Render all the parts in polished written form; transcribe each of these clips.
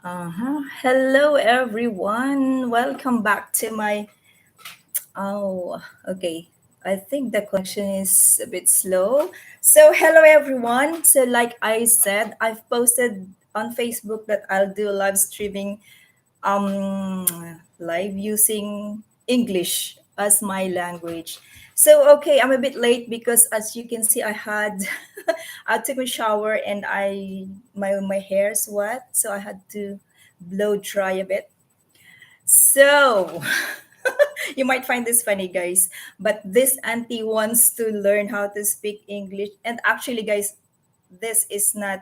Hello, everyone. Welcome back to my. Oh, okay. I think the connection is a bit slow. So, hello, everyone. So, like I said, I've posted on Facebook that I'll do live streaming, live using English as my language. So, okay, I'm a bit late because, as you can see, I took a shower and my hair's wet, so I had to blow dry a bit. So, you might find this funny, guys, but this auntie wants to learn how to speak English. And actually, guys, this is not,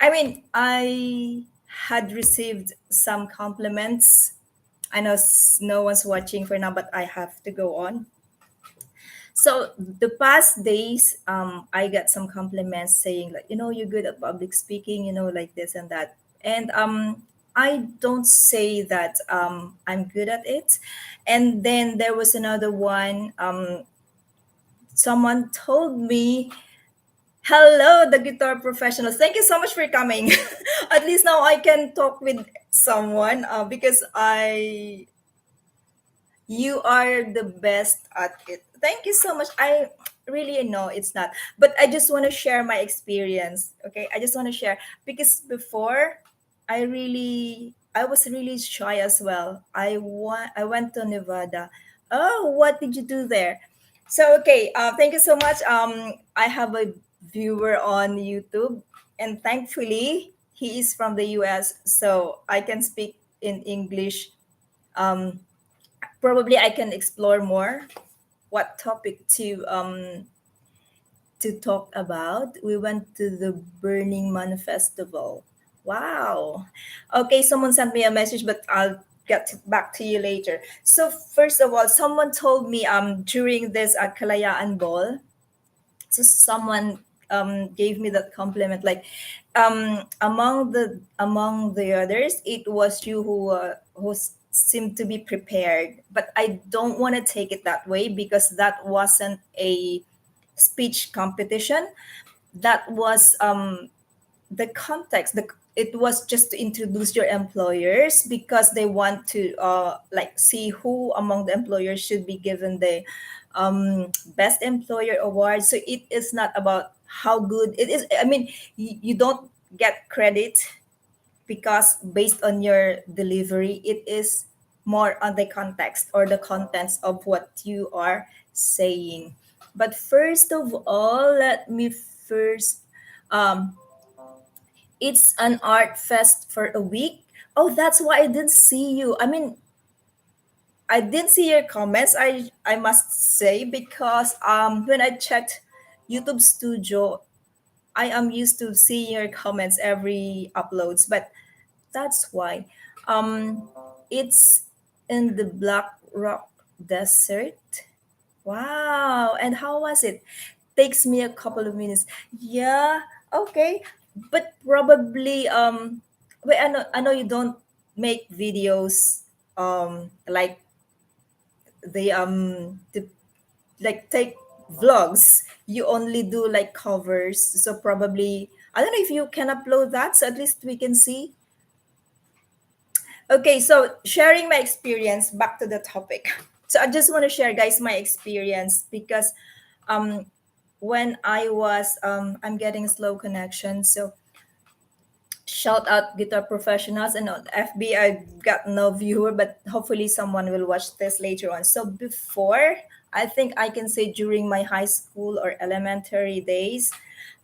I had received some compliments. I know no one's watching for now, but I have to go on. So the past days, I got some compliments saying like, you're good at public speaking, like this and that. And I don't say that I'm good at it. And then there was another one. Someone told me, "Hello, the guitar professionals. Thank you so much for coming. At least now I can talk with someone because you are the best at it. Thank you so much. I really know it's not, but I just want to share my experience. Okay, I just want to share because before I was really shy as well. I went to Nevada. Oh, what did you do there? So okay, thank you so much. I have a viewer on YouTube, and thankfully he is from the US, so I can speak in English. Um, Probably I can explore more what topic to talk about. We went to the Burning Man Festival. Wow. Okay, someone sent me a message, but I'll back to you later. So first of all, someone told me during this Kalayaan Ball, so someone gave me that compliment like among the others it was you who seemed to be prepared, but I don't want to take it that way because that wasn't a speech competition. That was the context. It was just to introduce your employers because they want to like see who among the employers should be given the best employer award. So it is not about how good it is. I mean, you don't get credit because based on your delivery, it is more on the context or the contents of what you are saying. But first of all, let me first um, it's an art fest for a week. Oh, that's why I didn't see you. I mean, I didn't see your comments. I must say because when I checked YouTube Studio, I am used to seeing your comments every uploads, but that's why. It's in the Black Rock Desert. Wow. And how was it? Takes me a couple of minutes. Yeah, okay. But probably wait, I know you don't make videos like the like take vlogs. You only do like covers. So probably I don't know if you can upload that so at least we can see. Okay, so sharing my experience, back to the topic. So I just want to share guys my experience because um when I was I'm getting slow connection. So shout out guitar professionals, and on FB I got no viewer, but hopefully someone will watch this later on. So before, I think I can say during my high school or elementary days,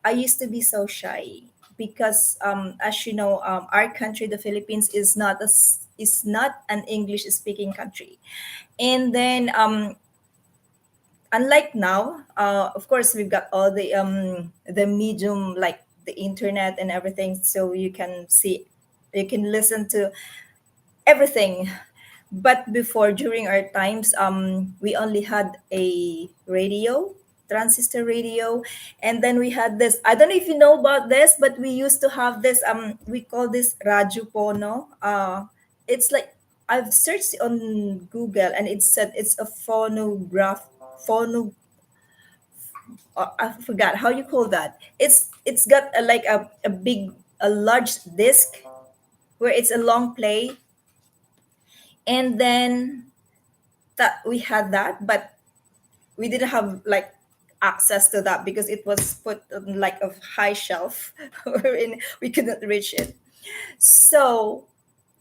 I used to be so shy because as you know, our country, the Philippines, is not an English speaking country. And then unlike now, of course we've got all the medium like the internet and everything, so you can listen to everything. But before, during our times, we only had a radio, transistor radio, and then we had this. I don't know if you know about this, but we used to have this. We call this radyo pono. It's like I've searched on Google, and it said it's a phono. I forgot how you call that. It's got a, like a large disc, where it's a long play, and then that we had that, but we didn't have like access to that because it was put on like a high shelf wherein we couldn't reach it. So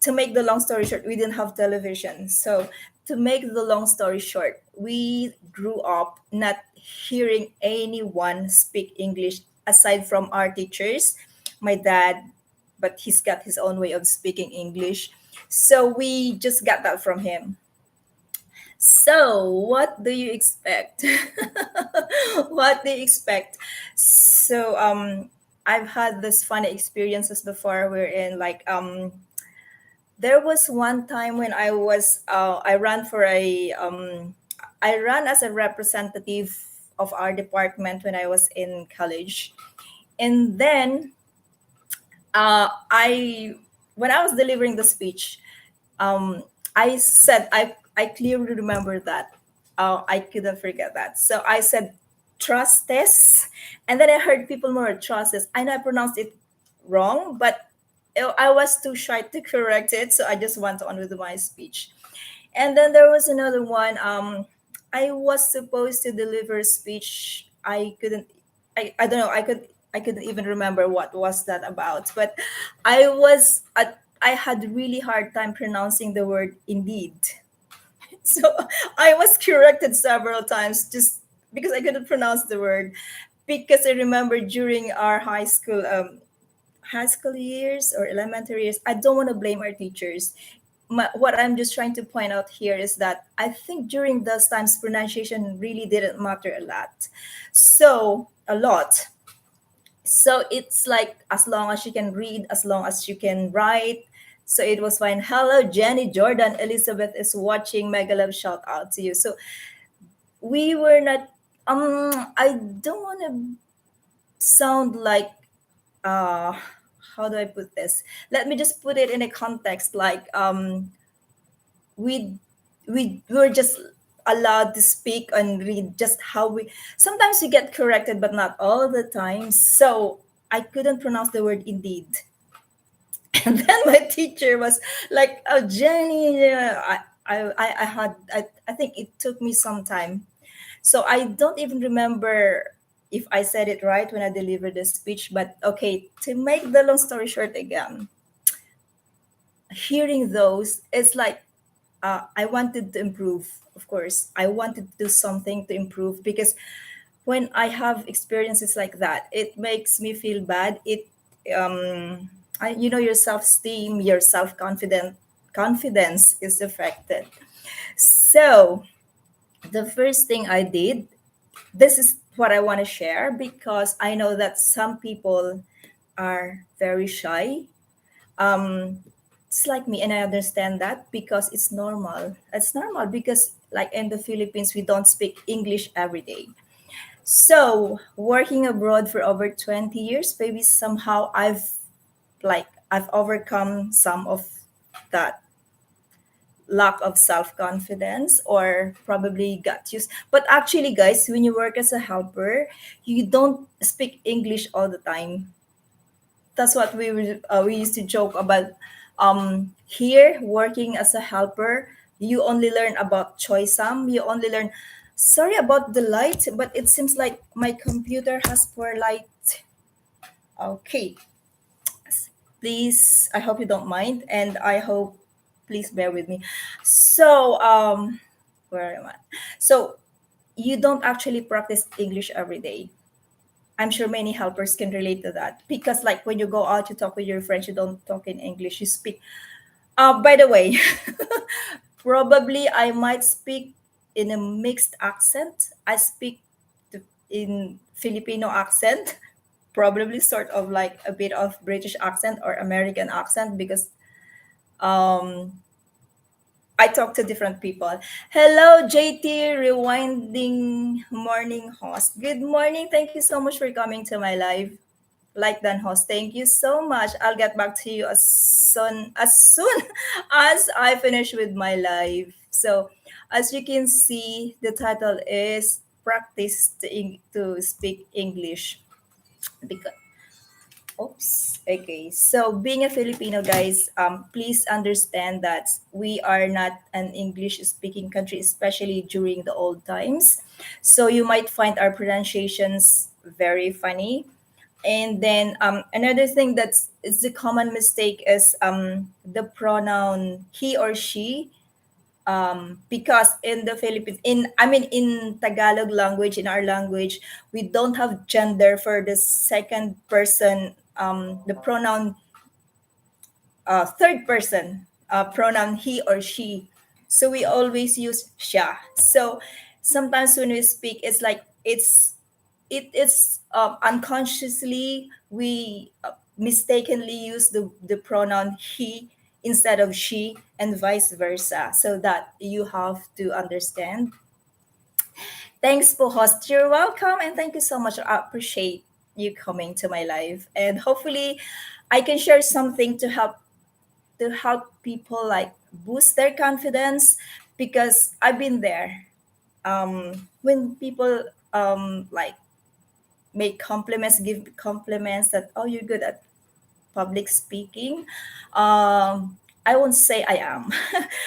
to make the long story short, we didn't have television. So to make the long story short, we grew up not hearing anyone speak English aside from our teachers. My dad, but he's got his own way of speaking English. So we just got that from him. So, what do you expect? What do you expect? So, I've had this funny experiences before wherein like there was one time when I ran for I ran as a representative of our department when I was in college. And then I when I was delivering the speech, um, I said I clearly remember that. I couldn't forget that. So I said trustes, and then I heard people more trustes. I know I pronounced it wrong, but I was too shy to correct it, so I just went on with my speech. And then there was another one. I was supposed to deliver a speech. I couldn't. I don't know. I couldn't even remember what was that about. But I had really hard time pronouncing the word indeed. So I was corrected several times just because I couldn't pronounce the word. Because I remember during our high school years or elementary years, I don't want to blame our teachers. What I'm just trying to point out here is that I think during those times pronunciation really didn't matter a lot. So a lot. So it's like as long as you can read, as long as you can write. So it was fine. Hello, Jenny, Jordan, Elizabeth is watching. Mega love shout out to you. So we were not. I don't want to sound like uh how do I put this? Let me just put it in a context like we we were just allowed to speak and read just how we sometimes we get corrected but not all the time. So I couldn't pronounce the word indeed. And then my teacher was like, oh Jenny, I think it took me some time. So I don't even remember if I said it right when I delivered the speech. But okay, to make the long story short again, hearing those, it's like I wanted to improve. Of course, I wanted to do something to improve because when I have experiences like that, it makes me feel bad. Your self-esteem, your confidence is affected. So the first thing I did, this is what I want to share because I know that some people are very shy. Um, it's like me, and I understand that because it's normal. It's normal because, like in the Philippines, we don't speak English every day. So, working abroad for over 20 years, maybe somehow I've overcome some of that lack of self-confidence or probably got used. But actually, guys, when you work as a helper, you don't speak English all the time. That's what we used to joke about. Here, working as a helper, you only learn about choice-sum. You only learn. Sorry about the light, but it seems like my computer has poor light. Okay, please. I hope you don't mind, and I hope please bear with me. So, where am I? So, you don't actually practice English every day. I'm sure many helpers can relate to that because, like, when you go out, you talk with your friends, you don't talk in English, you speak. By the way, probably I might speak in a mixed accent. I speak in Filipino accent, probably sort of like a bit of British accent or American accent because um, I talk to different people. Hello, JT, rewinding morning host. Good morning. Thank you so much for coming to my live. Like Dan host, thank you so much. I'll get back to you as soon as I finish with my live. So, as you can see, the title is "Practice to speak English." Because Oops. Okay. So, being a Filipino, guys, please understand that we are not an English-speaking country, especially during the old times. So, you might find our pronunciations very funny. And then another thing that's is the common mistake is the pronoun he or she, because in the Philippines, in Tagalog language, in our language, we don't have gender for the second person, the pronoun, third person pronoun he or she. So we always use siya. So sometimes when we speak, it's like it is unconsciously we mistakenly use the pronoun he instead of she, and vice versa, so that you have to understand. Thanks for host, you're welcome, and thank you so much. I appreciate you coming to my live, and hopefully I can share something to help people like boost their confidence, because I've been there. When people like make compliments, give compliments that, oh, you're good at public speaking. I won't say I am,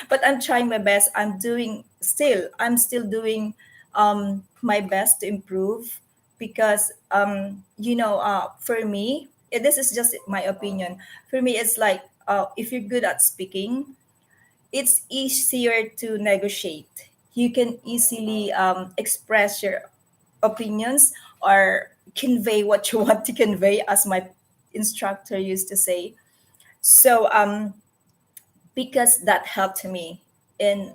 but I'm trying my best. I'm still doing my best to improve, because for me, this is just my opinion. For me, it's like, if you're good at speaking, it's easier to negotiate. You can easily express your opinions or convey what you want to convey, as my instructor used to say. So, because that helped me in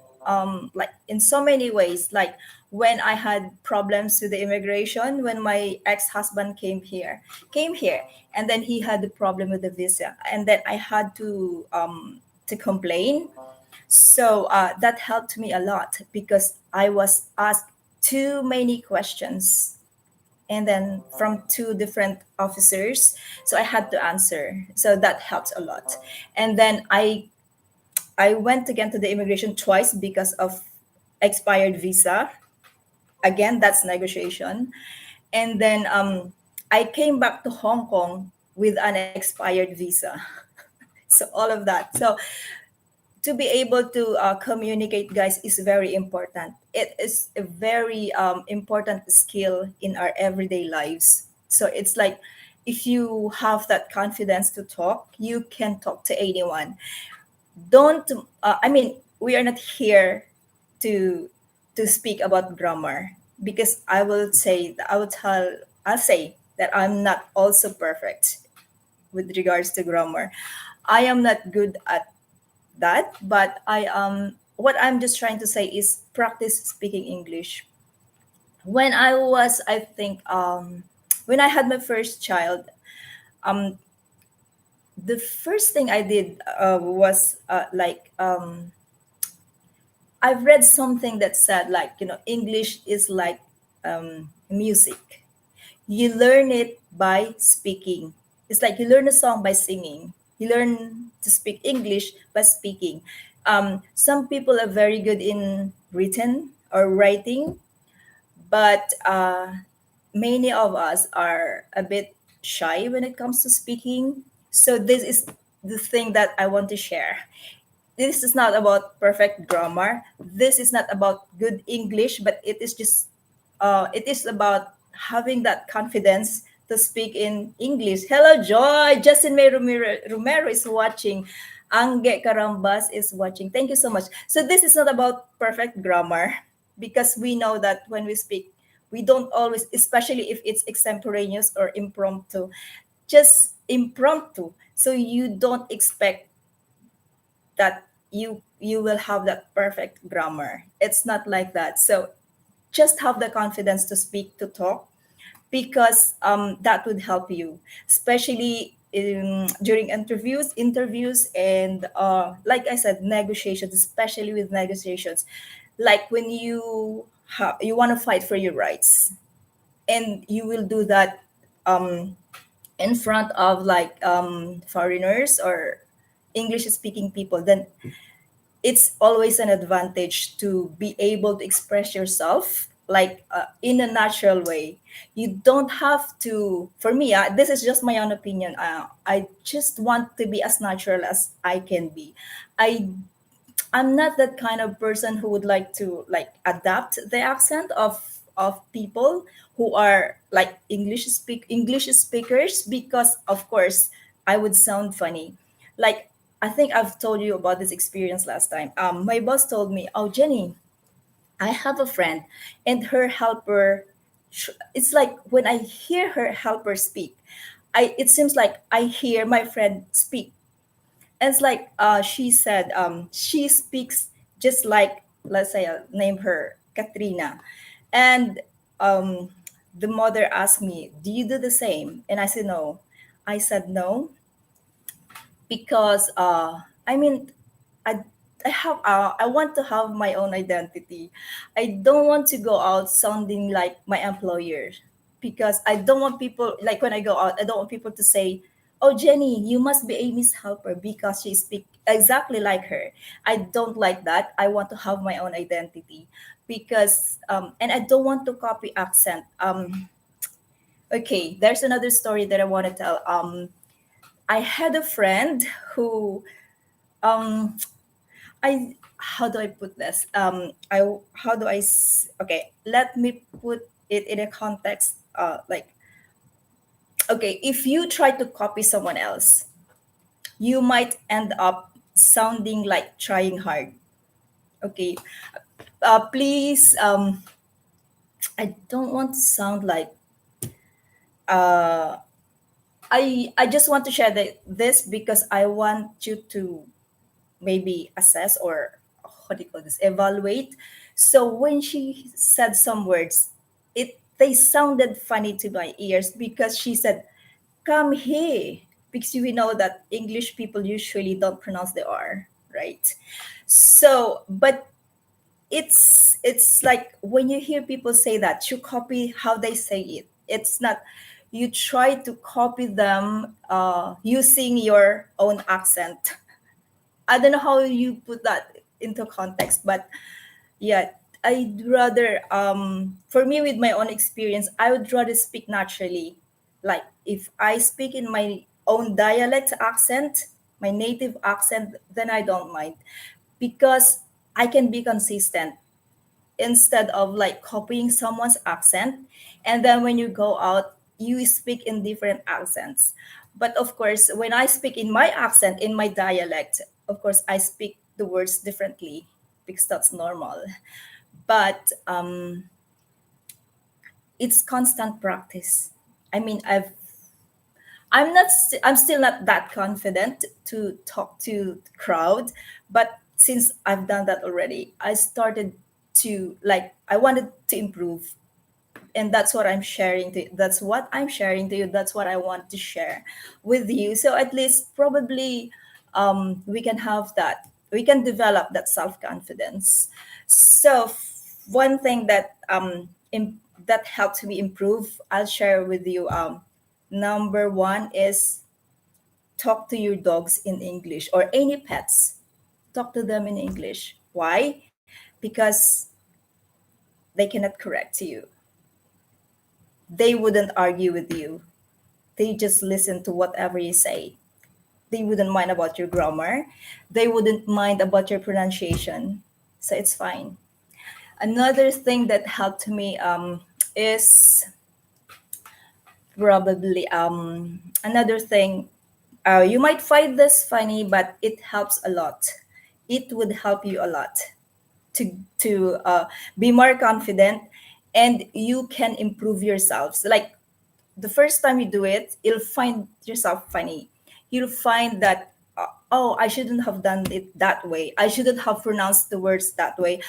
like in so many ways. Like when I had problems with the immigration, when my ex-husband came here, and then he had the problem with the visa, and then I had to complain. So that helped me a lot, because I was asked too many questions, and then from two different officers, so I had to answer. So that helps a lot. And then I went again to the immigration twice because of expired visa. Again, that's negotiation. And then I came back to Hong Kong with an expired visa. So all of that. So to be able to communicate, guys, is very important. It is a very important skill in our everyday lives. So it's like, if you have that confidence to talk, you can talk to anyone. Don't We are not here to speak about grammar, because I'll say that I'm not also perfect with regards to grammar. I am not good at that, but what I'm just trying to say is practice speaking English. When I was, I think, when I had my first child, um the first thing I did was I've read something that said, like, English is like music. You learn it by speaking. It's like you learn a song by singing. You learn to speak English by speaking. Some people are very good in written or writing, but many of us are a bit shy when it comes to speaking. So this is the thing that I want to share. This is not about perfect grammar. This is not about good English, but it is about having that confidence to speak in English. Hello, Joy. Justin May Romero is watching. Angge Karambas is watching. Thank you so much. So this is not about perfect grammar, because we know that when we speak, we don't always, especially if it's extemporaneous or impromptu, just impromptu. So you don't expect that you will have that perfect grammar. It's not like that. So just have the confidence to speak, to talk, because that would help you, especially during interviews, and like I said, negotiations, especially with negotiations, like when you want to fight for your rights, and you will do that um, in front of like foreigners or English speaking people, then it's always an advantage to be able to express yourself like in a natural way. You don't have to, for me, this is just my own opinion. I just want to be as natural as I can be. I I'm not that kind of person who would like to like adapt the accent of people who are like English speakers, because of course I would sound funny. Like, I think I've told you about this experience last time. My boss told me, "Oh, Jenny, I have a friend, and her helper. It's like when I hear her helper speak, it seems like I hear my friend speak." And it's like she said, she speaks just like, let's say, I'll name her Katrina. And um, the mother asked me, "Do you do the same?" And I said, "No." I said, "No, because I mean, I I want to have my own identity. I don't want to go out sounding like my employer, because I don't want people, like when I go out, I don't want people to say, 'Oh, Jenny, you must be Amy's helper because she speak exactly like her.' I don't like that. I want to have my own identity, because and I don't want to copy accent. Okay, there's another story that I want to tell. I had a friend who um I how do I put this? I how do I okay, let me put it in a context. Like, okay, if you try to copy someone else, you might end up sounding like trying hard. Okay, please. I don't want to sound like. Uh, I just want to share this because I want you to maybe assess, or what do you call this, evaluate. So when she said some words, they sounded funny to my ears, because she said, "Come here," because we know that English people usually don't pronounce the R, right? So but it's like when you hear people say that, you copy how they say it. It's not, you try to copy them using your own accent. I don't know how you put that into context, but yeah, I'd rather for me, with my own experience, I would rather speak naturally. Like, if I speak in my own dialect accent, my native accent, then I don't mind, because I can be consistent instead of like copying someone's accent, and then when you go out you speak in different accents. But of course, when I speak in my accent, in my dialect, of course I speak the words differently, because that's normal. But it's constant practice. I mean, I'm still not that confident to talk to the crowd, but since I've done that already, I started to like, I wanted to improve. And that's what I'm sharing to you. That's what I want to share with you. So at least probably we can have that. We can develop that self-confidence. So one thing that that helped me improve, I'll share with you. Number one is talk to your dogs in English, or any pets. Talk to them in English. Why? Because they cannot correct you. They wouldn't argue with you. They just listen to whatever you say. They wouldn't mind about your grammar. They wouldn't mind about your pronunciation. So it's fine. Another thing that helped me is probably another thing. You might find this funny, but it helps a lot. It would help you a lot to be more confident, and you can improve yourselves. Like, the first time you do it, you'll find yourself funny. You'll find that, oh, I shouldn't have done it that way. I shouldn't have pronounced the words that way.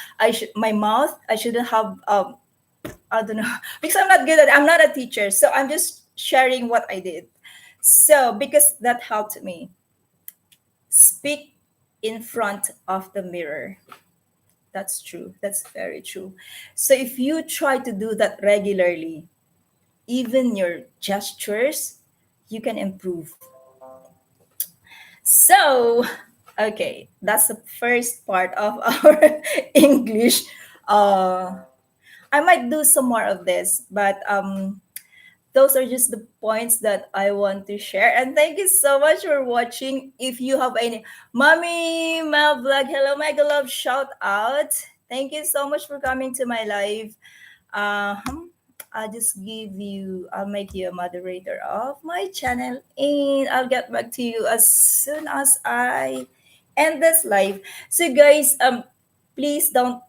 My mouth, I shouldn't have, I don't know, because I'm not good at, I'm not a teacher. So I'm just sharing what I did. So, because that helped me speak in front of the mirror. That's true. That's very true. So if you try to do that regularly, even your gestures, you can improve. So, okay, that's the first part of our English. Uh, I might do some more of this, but those are just the points that I want to share. And thank you so much for watching. If you have any Mommy Mel Vlog, hello Mega Love, shout out. Thank you so much for coming to my live. I'll make you a moderator of my channel, and I'll get back to you as soon as I end this live. So guys, please don't,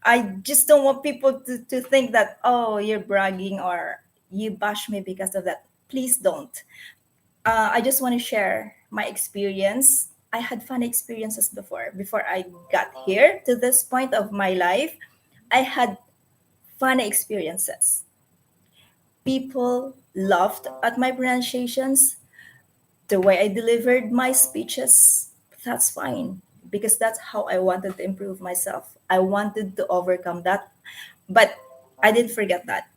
I just don't want people to think that, oh, you're bragging or you bash me because of that. Please don't. I just want to share my experience. I had fun experiences before I got here to this point of my life. I had fun experiences. People laughed at my pronunciations, the way I delivered my speeches. That's fine because that's how I wanted to improve myself. I wanted to overcome that, but I didn't forget that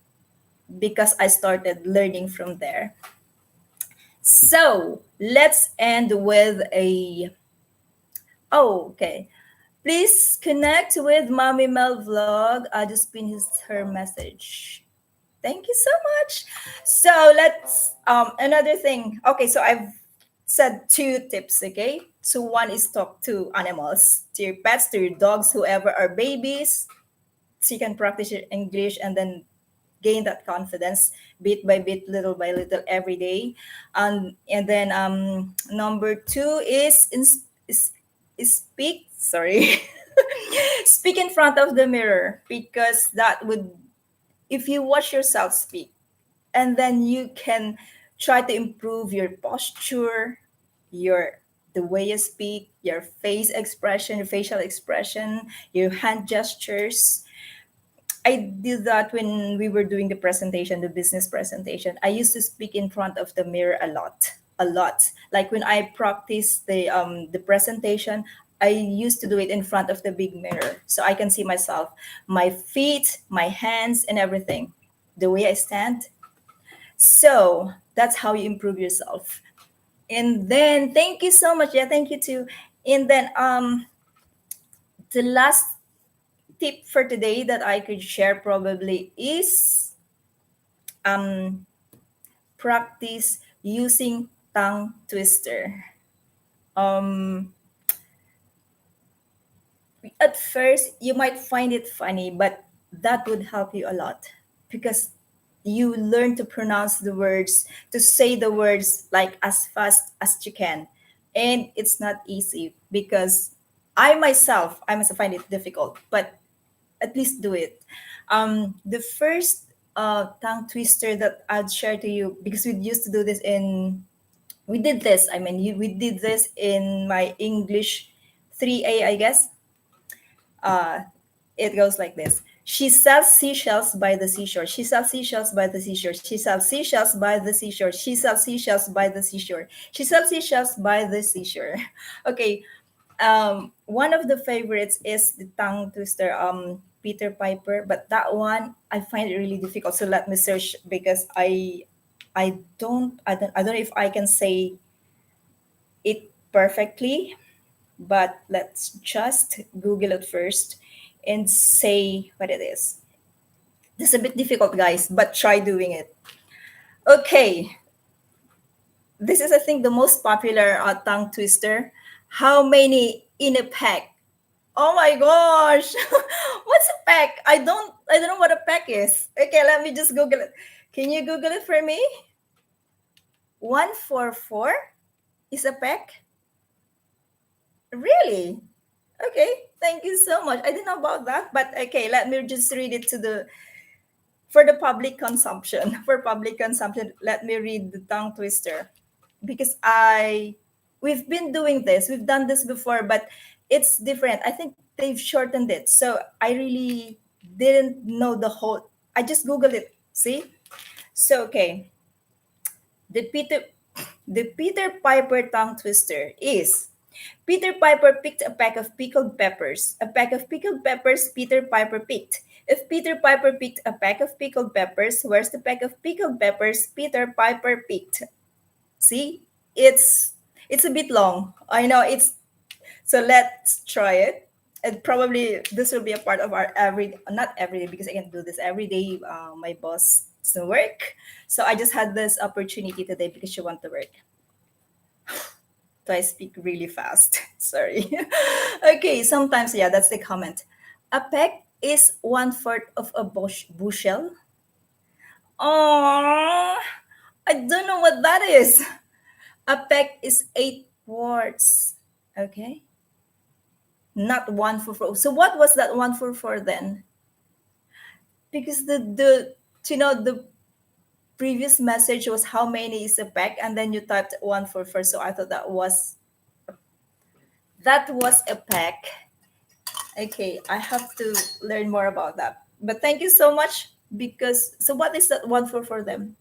because I started learning from there. So let's end with a, oh, okay. Please connect with Mommy Mel Vlog. I just pinned her message. Thank you so much. So let's another thing. Okay, so I've said two tips, okay? So one is talk to animals, to your pets, to your dogs, whoever are babies, so you can practice your English and then gain that confidence bit by bit, little by little, every day. And then number two is speak. Sorry, speak in front of the mirror, because that would, if you watch yourself speak, and then you can try to improve your posture, your the way you speak, your face expression, your facial expression, your hand gestures. I did that when we were doing the presentation, the business presentation. I used to speak in front of the mirror a lot, a lot. Like when I practice the presentation, I used to do it in front of the big mirror so I can see myself, my feet, my hands, and everything, the way I stand. So that's how you improve yourself. And then thank you so much. Yeah, thank you too. And then the last tip for today that I could share probably is um, practice using tongue twister. Um, at first, you might find it funny, but that would help you a lot because you learn to pronounce the words, to say the words like as fast as you can. And it's not easy because I myself find it difficult, but at least do it. The first tongue twister that I'd share to you, because we used to do this in, we did this, I mean, we did this in my English 3A, I guess. Uh, it goes like this. She sells seashells by the seashore. She sells seashells by the seashore. She sells seashells by the seashore. She sells seashells by the seashore. She sells seashells by the seashore. Okay, one of the favorites is the tongue twister, Peter Piper, but that one I find it really difficult. So let me search because I don't know if I can say it perfectly, but let's just Google it first and say what it is. This is a bit difficult, guys, but try doing it. Okay, this is, I think, the most popular tongue twister. How many in a pack? Oh my gosh. What's a pack? I don't know what a pack is. Okay, let me just Google it. Can you Google it for me? 144 is a pack? Really? Okay, thank you so much. I didn't know about that, but okay, let me just read it to the for the public consumption. For public consumption, let me read the tongue twister because we've been doing this. We've done this before, but it's different. I think they've shortened it. So I really didn't know the whole. I just Googled it. See? So okay. The Peter the Peter Piper tongue twister is: Peter Piper picked a pack of pickled peppers. A pack of pickled peppers Peter Piper picked. If Peter Piper picked a pack of pickled peppers, where's the pack of pickled peppers Peter Piper picked? See? It's a bit long. I know it's, so let's try it. And probably this will be a part of our every, not every day because I can do this every day. My boss doesn't work, so I just had this opportunity today because she want to work. So I speak really fast. Sorry. Okay, sometimes yeah, that's the comment. A peck is one fourth of a bushel. Oh, I don't know what that is. A peck is eight words. Okay, not one for four. So what was that one for four then? Because the the previous message was how many is a peck, and then you typed one for four. So I thought that was a peck. Okay, I have to learn more about that. But thank you so much because so what is that one for them?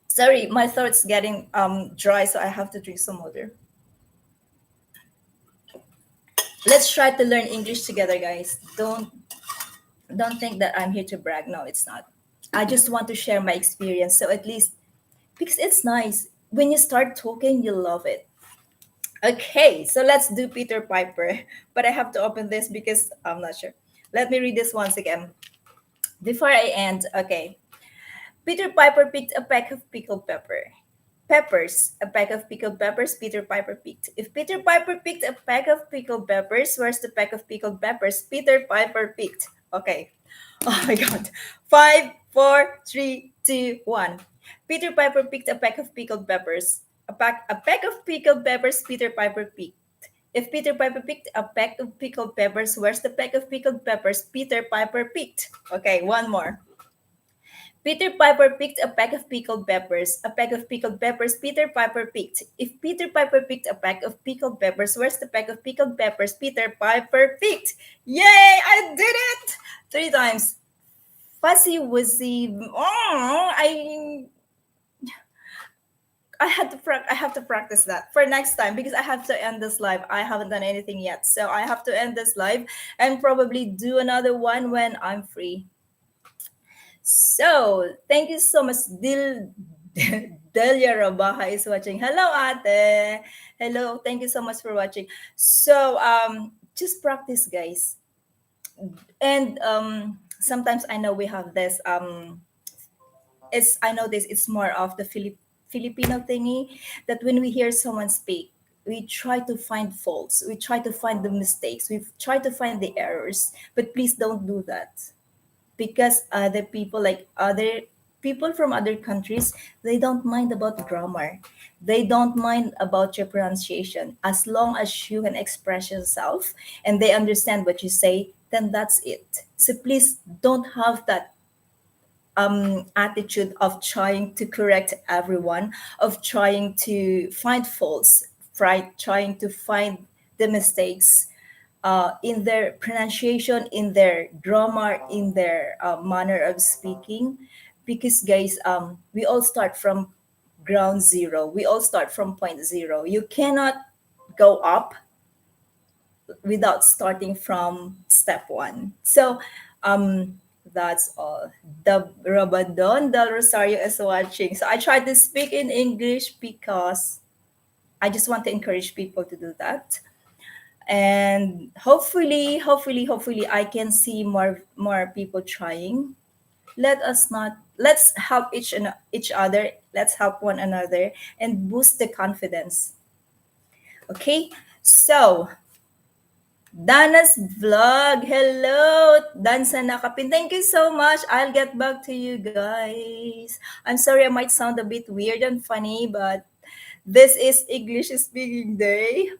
Sorry, my throat's getting dry, so I have to drink some water. Let's try to learn English together, guys. Don't think that I'm here to brag. No, it's not. I just want to share my experience. So at least because it's nice. When you start talking, you love it. Okay, so let's do Peter Piper. But I have to open this because I'm not sure. Let me read this once again. Before I end, okay. Peter Piper picked a peck of pickled peppers. A peck of pickled peppers Peter Piper picked. If Peter Piper picked a peck of pickled peppers, where's the peck of pickled peppers Peter Piper picked? Okay. Oh my god. Five, four, three, two, one. Peter Piper picked a peck of pickled peppers. A peck of pickled peppers Peter Piper picked. If Peter Piper picked a peck of pickled peppers, where's the peck of pickled peppers Peter Piper picked? Okay, one more. Peter Piper picked a peck of pickled peppers. A peck of pickled peppers Peter Piper picked. If Peter Piper picked a peck of pickled peppers, where's the peck of pickled peppers Peter Piper picked? Yay! I did it! Three times. Fuzzy Wuzzy. Oh, I have to practice that for next time because I have to end this live. I haven't done anything yet. So I have to end this live and probably do another one when I'm free. So, thank you so much. Delia Rabaha is watching. Hello, Ate. Hello. Thank you so much for watching. So, just practice, guys. And sometimes I know we have this. It's I know this. It's more of the Filipino thingy that when we hear someone speak, we try to find faults. We try to find the mistakes. We try to find the errors. But please don't do that because other people like other people from other countries, they don't mind about grammar, they don't mind about your pronunciation. As long as you can express yourself and they understand what you say, then that's it. So please don't have that attitude of trying to correct everyone, of trying to find faults, right? Trying to find the mistakes in their pronunciation, in their grammar, in their manner of speaking. Because, guys, we all start from ground zero. We all start from point zero. You cannot go up without starting from step one. So, that's all. The Rabadon Del Rosario is watching. So I try to speak in English because I just want to encourage people to do that, and hopefully I can see more people trying. Let's help each other, let's help one another and boost the confidence. Okay, so Dana's vlog, hello Dansa Nakapin, thank you so much. I'll get back to you guys. I'm sorry I might sound a bit weird and funny, but this is English speaking day.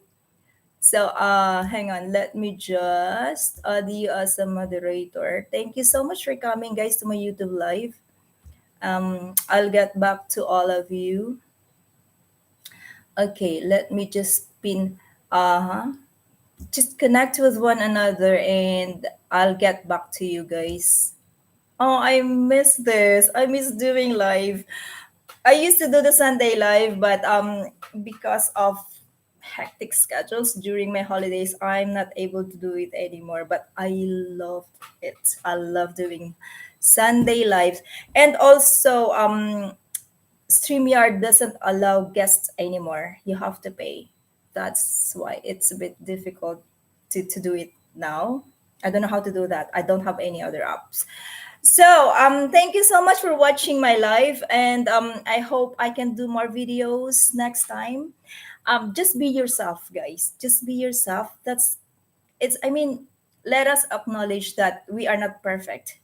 So, hang on. Let me just add you as a moderator. Thank you so much for coming, guys, to my YouTube live. I'll get back to all of you. Okay, let me just pin. Just connect with one another, and I'll get back to you guys. Oh, I miss this. I miss doing live. I used to do the Sunday live, but because of hectic schedules during my holidays, I'm not able to do it anymore. But I love it. I love doing Sunday lives. And also StreamYard doesn't allow guests anymore. You have to pay. That's why it's a bit difficult to do it now. I don't know how to do that. I don't have any other apps. So, thank you so much for watching my live, and I hope I can do more videos next time. Just be yourself, guys. Just be yourself. That's it's. I mean, let us acknowledge that we are not perfect.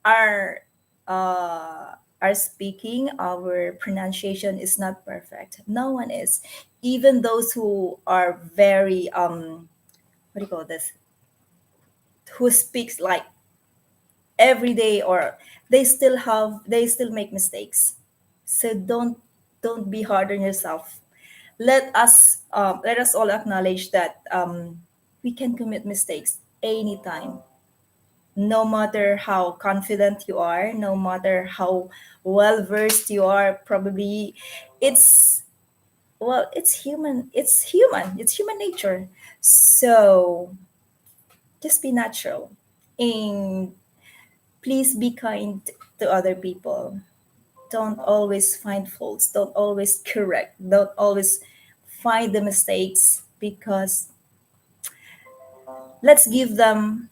Our our speaking, our pronunciation is not perfect. No one is. Even those who are very what do you call this? Who speaks like every day, or they still make mistakes. So don't be hard on yourself. Let us all acknowledge that we can commit mistakes anytime, no matter how confident you are, no matter how well versed you are. Probably it's it's human, it's human nature. So just be natural, and please be kind to other people. Don't always find faults, don't always correct, don't always find the mistakes, because let's give them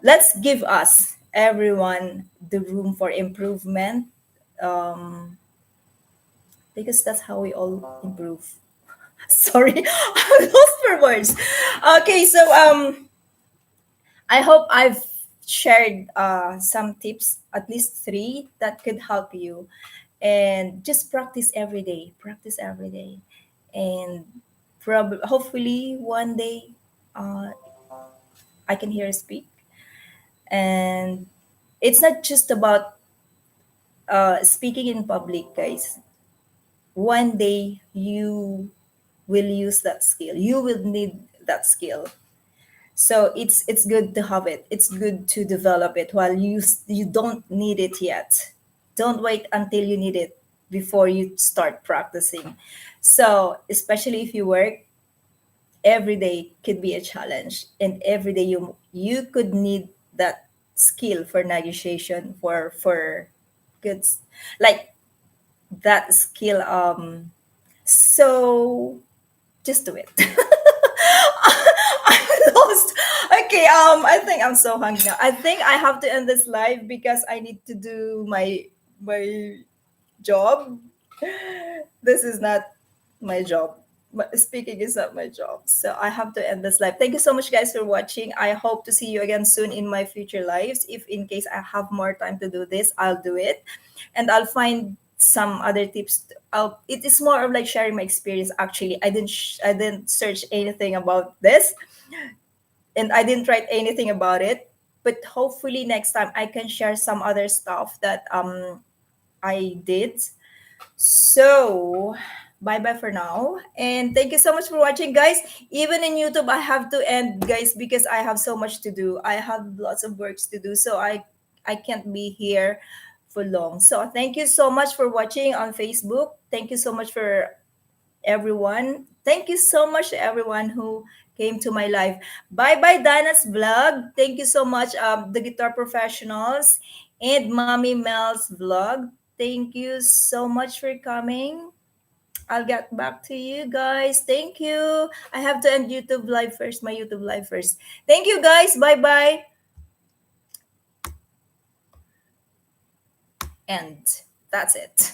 let's give us everyone the room for improvement, um, because that's how we all improve. Sorry, I lost for words. Okay, so I hope I've shared some tips, at least three, that could help you. And just practice every day. Practice every day, and hopefully one day uh, I can hear you speak. And it's not just about speaking in public, guys. One day you will use that skill. You will need that skill. So it's good to have it. It's good to develop it while you don't need it yet. Don't wait until you need it before you start practicing. So especially if you work, every day could be a challenge, and every day you could need that skill for negotiation, for goods, like that skill. So just do it. I'm lost. Okay, I think I'm so hungry now. I think I have to end this live because I need to do my job. This is not my job. Speaking is not my job. So I have to end this live. Thank you so much, guys, for watching. I hope to see you again soon in my future lives. If in case I have more time to do this, I'll do it, and I'll find some other tips. It is more of like sharing my experience. Actually, I didn't search anything about this, and I didn't write anything about it. But hopefully next time I can share some other stuff that I did. So, bye bye for now. And thank you so much for watching, guys. Even in YouTube, I have to end, guys, because I have so much to do. I have lots of works to do. So, I can't be here for long. So, thank you so much for watching on Facebook. Thank you so much for everyone. Thank you so much to everyone who came to my live. Bye bye, Dana's vlog. Thank you so much, the guitar professionals and Mommy Mel's vlog. Thank you so much for coming. I'll get back to you guys. Thank you. I have to end YouTube live first, my YouTube live first. Thank you, guys. Bye bye. And that's it.